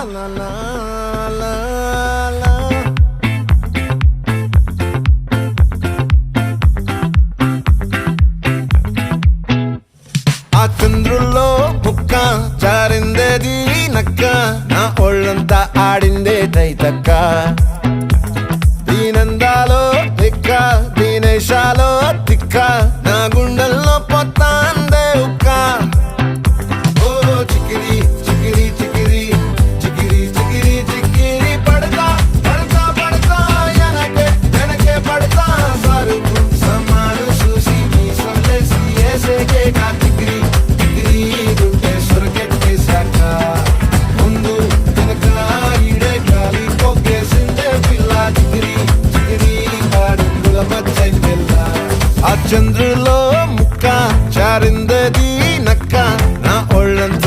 la la la la. ఆ చంద్రుల్లో బుక్క జారిందేది నక్క నా ఒళ్ళంతా ఆడిందే తైతక్క